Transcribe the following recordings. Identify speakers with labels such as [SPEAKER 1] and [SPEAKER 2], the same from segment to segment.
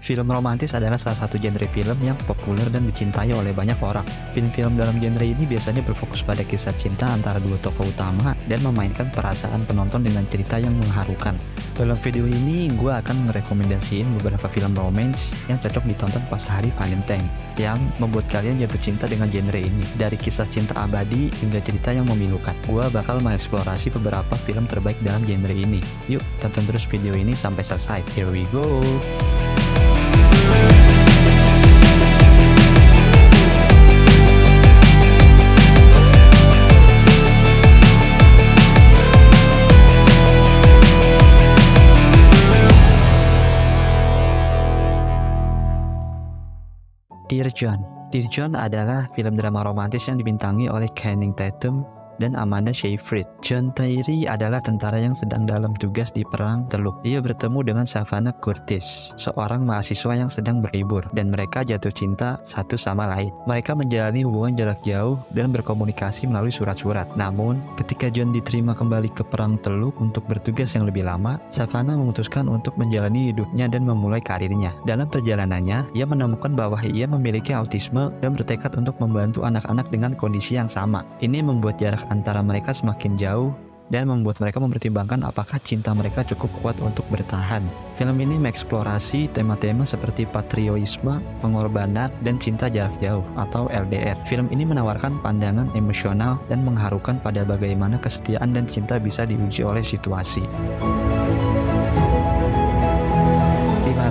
[SPEAKER 1] Film romantis adalah salah satu genre film yang populer dan dicintai oleh banyak orang. Film-film dalam genre ini biasanya berfokus pada kisah cinta antara dua tokoh utama dan memainkan perasaan penonton dengan cerita yang mengharukan. Dalam video ini, gue akan merekomendasiin beberapa film romance yang cocok ditonton pas hari Valentine, yang membuat kalian jatuh cinta dengan genre ini. Dari kisah cinta abadi hingga cerita yang memilukan, gue bakal mengeksplorasi beberapa film terbaik dalam genre ini. Yuk, tonton terus video ini sampai selesai. Here we go! Dear John. Dear John adalah film drama romantis yang dibintangi oleh Channing Tatum dan Amanda Seyfried. John Terry adalah tentara yang sedang dalam tugas di Perang Teluk. Ia bertemu dengan Savannah Curtis, seorang mahasiswa yang sedang berlibur, dan mereka jatuh cinta satu sama lain. Mereka menjalani hubungan jarak jauh dan berkomunikasi melalui surat-surat. Namun, ketika John diterima kembali ke Perang Teluk untuk bertugas yang lebih lama, Savannah memutuskan untuk menjalani hidupnya dan memulai karirnya. Dalam perjalanannya, ia menemukan bahwa ia memiliki autisme dan bertekad untuk membantu anak-anak dengan kondisi yang sama. Ini membuat jarak antara mereka semakin jauh dan membuat mereka mempertimbangkan apakah cinta mereka cukup kuat untuk bertahan. Film ini mengeksplorasi tema-tema seperti patriotisme, pengorbanan, dan cinta jarak jauh atau LDR. Film ini menawarkan pandangan emosional dan mengharukan pada bagaimana kesetiaan dan cinta bisa diuji oleh situasi.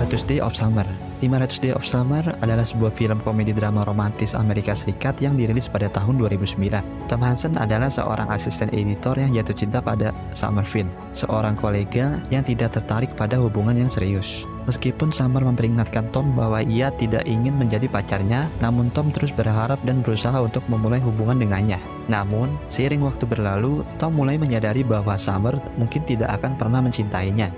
[SPEAKER 1] 500 Days of Summer. 500 Days of Summer adalah sebuah film komedi drama romantis Amerika Serikat yang dirilis pada tahun 2009. Tom Hansen adalah seorang asisten editor yang jatuh cinta pada Summer Finn, seorang kolega yang tidak tertarik pada hubungan yang serius. Meskipun Summer memperingatkan Tom bahwa ia tidak ingin menjadi pacarnya, namun Tom terus berharap dan berusaha untuk memulai hubungan dengannya. Namun, seiring waktu berlalu, Tom mulai menyadari bahwa Summer mungkin tidak akan pernah mencintainya,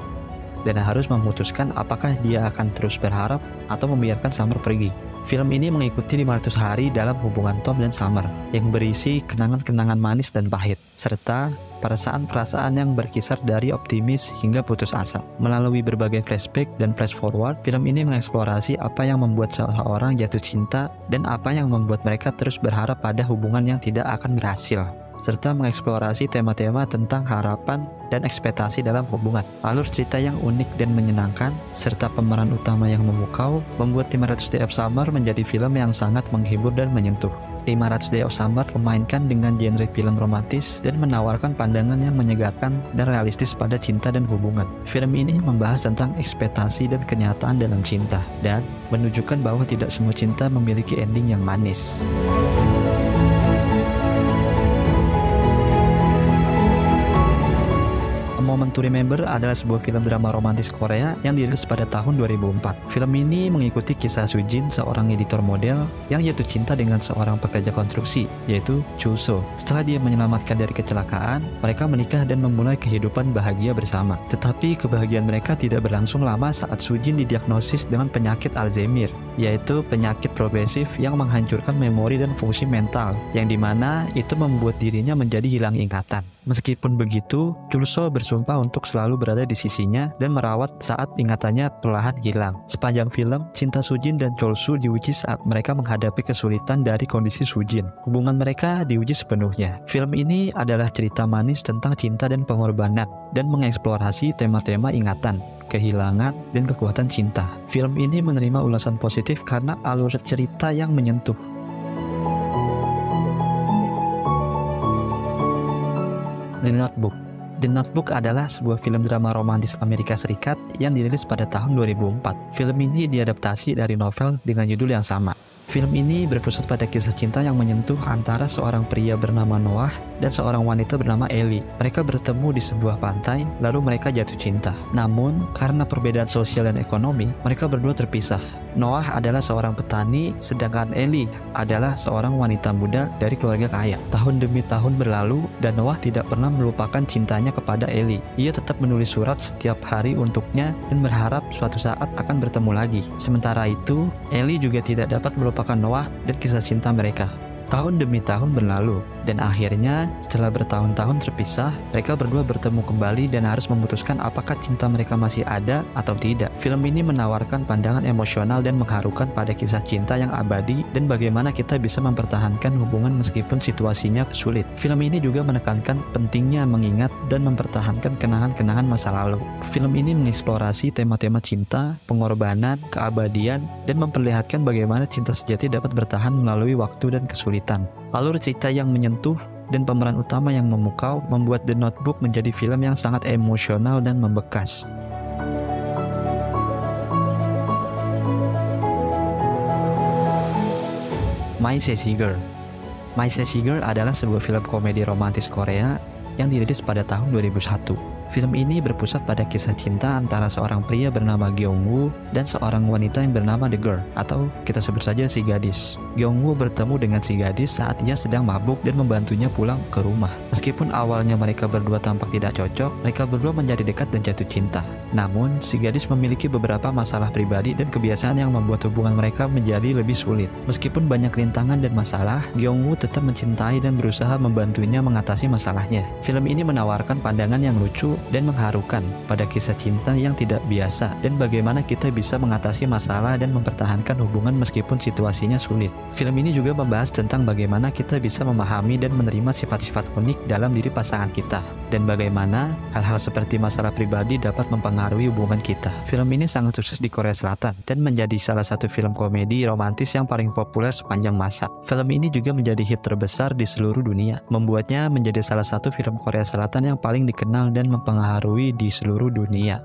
[SPEAKER 1] dan harus memutuskan apakah dia akan terus berharap atau membiarkan Summer pergi. Film ini mengikuti 500 hari dalam hubungan Tom dan Summer yang berisi kenangan-kenangan manis dan pahit, serta perasaan-perasaan yang berkisar dari optimis hingga putus asa. Melalui berbagai flashback dan flash forward, film ini mengeksplorasi apa yang membuat seseorang jatuh cinta dan apa yang membuat mereka terus berharap pada hubungan yang tidak akan berhasil, serta mengeksplorasi tema-tema tentang harapan dan ekspektasi dalam hubungan. Alur cerita yang unik dan menyenangkan, serta pemeran utama yang memukau, membuat 500 Days of Summer menjadi film yang sangat menghibur dan menyentuh. 500 Days of Summer memainkan dengan genre film romantis dan menawarkan pandangan yang menyegarkan dan realistis pada cinta dan hubungan. Film ini membahas tentang ekspektasi dan kenyataan dalam cinta, dan menunjukkan bahwa tidak semua cinta memiliki ending yang manis. Moment to Remember adalah sebuah film drama romantis Korea yang dirilis pada tahun 2004. Film ini mengikuti kisah Sujin, seorang editor model yang jatuh cinta dengan seorang pekerja konstruksi, yaitu Chul So. Setelah dia menyelamatkan dari kecelakaan, mereka menikah dan memulai kehidupan bahagia bersama. Tetapi kebahagiaan mereka tidak berlangsung lama saat Sujin didiagnosis dengan penyakit Alzheimer, yaitu penyakit progresif yang menghancurkan memori dan fungsi mental, yang dimana itu membuat dirinya menjadi hilang ingatan. Meskipun begitu, Chul So bersumpah untuk selalu berada di sisinya dan merawat saat ingatannya perlahan hilang. Sepanjang film, cinta Sujin dan Chul So diuji saat mereka menghadapi kesulitan dari kondisi Sujin. Hubungan mereka diuji sepenuhnya. Film ini adalah cerita manis tentang cinta dan pengorbanan, dan mengeksplorasi tema-tema ingatan, kehilangan, dan kekuatan cinta. Film ini menerima ulasan positif karena alur cerita yang menyentuh. The Notebook. The Notebook adalah sebuah film drama romantis Amerika Serikat yang dirilis pada tahun 2004. Film ini diadaptasi dari novel dengan judul yang sama. Film ini berpusat pada kisah cinta yang menyentuh antara seorang pria bernama Noah dan seorang wanita bernama Ellie. Mereka bertemu di sebuah pantai, lalu mereka jatuh cinta. Namun, karena perbedaan sosial dan ekonomi, mereka berdua terpisah. Noah adalah seorang petani, sedangkan Ellie adalah seorang wanita muda dari keluarga kaya. Tahun demi tahun berlalu, dan Noah tidak pernah melupakan cintanya kepada Ellie. Ia tetap menulis surat setiap hari untuknya dan berharap suatu saat akan bertemu lagi. Sementara itu, Ellie juga tidak dapat melupakan Noah dan kisah cinta mereka. Tahun demi tahun berlalu, dan akhirnya setelah bertahun-tahun terpisah, mereka berdua bertemu kembali dan harus memutuskan apakah cinta mereka masih ada atau tidak. Film ini menawarkan pandangan emosional dan mengharukan pada kisah cinta yang abadi dan bagaimana kita bisa mempertahankan hubungan meskipun situasinya sulit. Film ini juga menekankan pentingnya mengingat dan mempertahankan kenangan-kenangan masa lalu. Film ini mengeksplorasi tema-tema cinta, pengorbanan, keabadian, dan memperlihatkan bagaimana cinta sejati dapat bertahan melalui waktu dan kesulitan. Alur cerita yang menyentuh dan pemeran utama yang memukau membuat The Notebook menjadi film yang sangat emosional dan membekas. My Sassy Girl. My Sassy Girl adalah sebuah film komedi romantis Korea yang dirilis pada tahun 2001. Film ini berpusat pada kisah cinta antara seorang pria bernama Gyeong-woo dan seorang wanita yang bernama The Girl, atau kita sebut saja si gadis. Gyeong-woo bertemu dengan si gadis saat ia sedang mabuk dan membantunya pulang ke rumah. Meskipun awalnya mereka berdua tampak tidak cocok, mereka berdua menjadi dekat dan jatuh cinta. Namun, si gadis memiliki beberapa masalah pribadi dan kebiasaan yang membuat hubungan mereka menjadi lebih sulit. Meskipun banyak rintangan dan masalah, Gyeong-woo tetap mencintai dan berusaha membantunya mengatasi masalahnya. Film ini menawarkan pandangan yang lucu dan mengharukan pada kisah cinta yang tidak biasa dan bagaimana kita bisa mengatasi masalah dan mempertahankan hubungan meskipun situasinya sulit. Film ini juga membahas tentang bagaimana kita bisa memahami dan menerima sifat-sifat unik dalam diri pasangan kita dan bagaimana hal-hal seperti masalah pribadi dapat mempengaruhi hubungan kita. Film ini sangat sukses di Korea Selatan dan menjadi salah satu film komedi romantis yang paling populer sepanjang masa. Film ini juga menjadi hit terbesar di seluruh dunia, membuatnya menjadi salah satu film Korea Selatan yang paling dikenal dan mempengaruhi di seluruh dunia.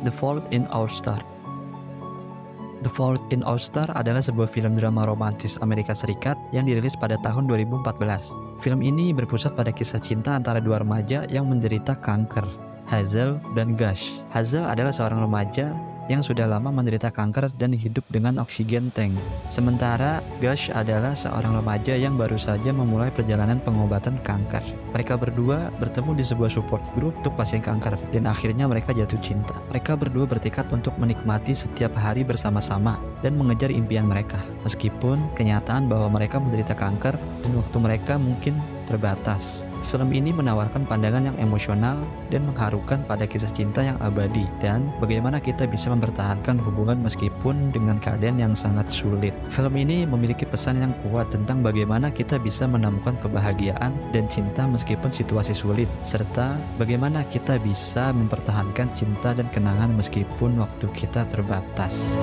[SPEAKER 1] The Fault in Our Stars. The Fault in Our Stars adalah sebuah film drama romantis Amerika Serikat yang dirilis pada tahun 2014. Film ini berpusat pada kisah cinta antara dua remaja yang menderita kanker, Hazel dan Gush. Hazel adalah seorang remaja yang sudah lama menderita kanker dan hidup dengan oksigen tank. Sementara Gush adalah seorang remaja yang baru saja memulai perjalanan pengobatan kanker. Mereka berdua bertemu di sebuah support group untuk pasien kanker dan akhirnya mereka jatuh cinta. Mereka berdua bertekad untuk menikmati setiap hari bersama-sama dan mengejar impian mereka. Meskipun kenyataan bahwa mereka menderita kanker dan waktu mereka mungkin terbatas. Film ini menawarkan pandangan yang emosional dan mengharukan pada kisah cinta yang abadi dan bagaimana kita bisa mempertahankan hubungan meskipun dengan keadaan yang sangat sulit. Film ini memiliki pesan yang kuat tentang bagaimana kita bisa menemukan kebahagiaan dan cinta meskipun situasi sulit, serta bagaimana kita bisa mempertahankan cinta dan kenangan meskipun waktu kita terbatas.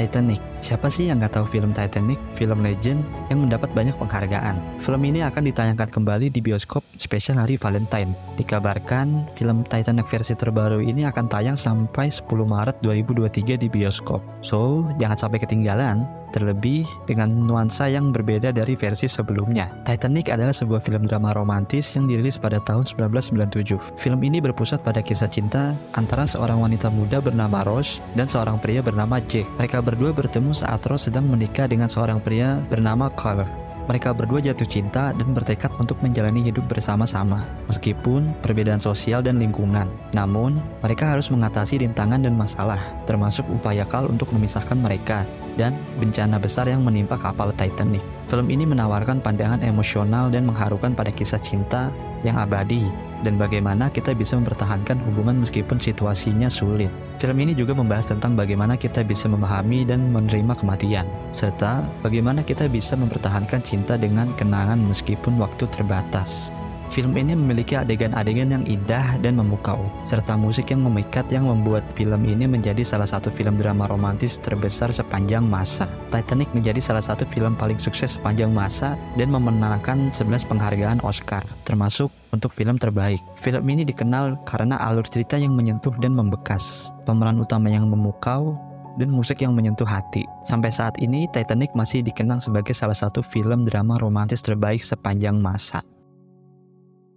[SPEAKER 1] Titanic. Siapa sih yang nggak tahu film Titanic, film legend yang mendapat banyak penghargaan. Film ini akan ditayangkan kembali di bioskop spesial hari Valentine. Dikabarkan film Titanic versi terbaru ini akan tayang sampai 10 Maret 2023 di bioskop. So, jangan sampai ketinggalan, terlebih dengan nuansa yang berbeda dari versi sebelumnya. Titanic adalah sebuah film drama romantis yang dirilis pada tahun 1997. Film ini berpusat pada kisah cinta antara seorang wanita muda bernama Rose dan seorang pria bernama Jack. Mereka berdua bertemu saat Rose sedang menikah dengan seorang pria bernama Carl. Mereka berdua jatuh cinta dan bertekad untuk menjalani hidup bersama-sama, meskipun perbedaan sosial dan lingkungan. Namun, mereka harus mengatasi rintangan dan masalah, termasuk upaya Carl untuk memisahkan mereka, dan bencana besar yang menimpa kapal Titanic. Film ini menawarkan pandangan emosional dan mengharukan pada kisah cinta yang abadi, dan bagaimana kita bisa mempertahankan hubungan meskipun situasinya sulit. Film ini juga membahas tentang bagaimana kita bisa memahami dan menerima kematian, serta bagaimana kita bisa mempertahankan cinta dengan kenangan meskipun waktu terbatas. Film ini memiliki adegan-adegan yang indah dan memukau, serta musik yang memikat yang membuat film ini menjadi salah satu film drama romantis terbesar sepanjang masa. Titanic menjadi salah satu film paling sukses sepanjang masa dan memenangkan 11 penghargaan Oscar, termasuk untuk film terbaik. Film ini dikenal karena alur cerita yang menyentuh dan membekas, pemeran utama yang memukau, dan musik yang menyentuh hati. Sampai saat ini, Titanic masih dikenang sebagai salah satu film drama romantis terbaik sepanjang masa.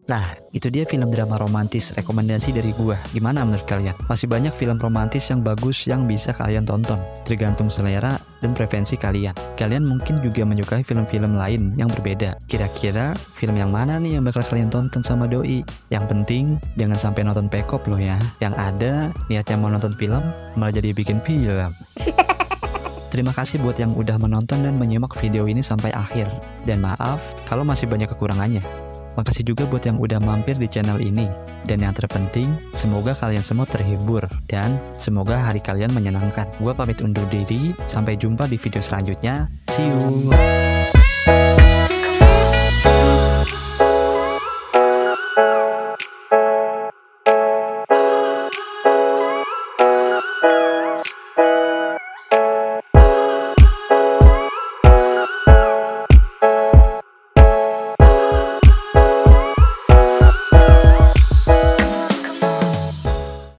[SPEAKER 1] Nah, itu dia film drama romantis rekomendasi dari gua. Gimana menurut kalian? Masih banyak film romantis yang bagus yang bisa kalian tonton. Tergantung selera dan preferensi kalian. Kalian mungkin juga menyukai film-film lain yang berbeda. Kira-kira film yang mana nih yang bakal kalian tonton sama doi? Yang penting jangan sampai nonton pekop loh ya. Yang ada niatnya mau nonton film malah jadi bikin film. Terima kasih buat yang udah menonton dan menyimak video ini sampai akhir. Dan maaf kalau masih banyak kekurangannya. Makasih juga buat yang udah mampir di channel ini. Dan yang terpenting, semoga kalian semua terhibur. Dan semoga hari kalian menyenangkan. Gua pamit undur diri, sampai jumpa di video selanjutnya. See you!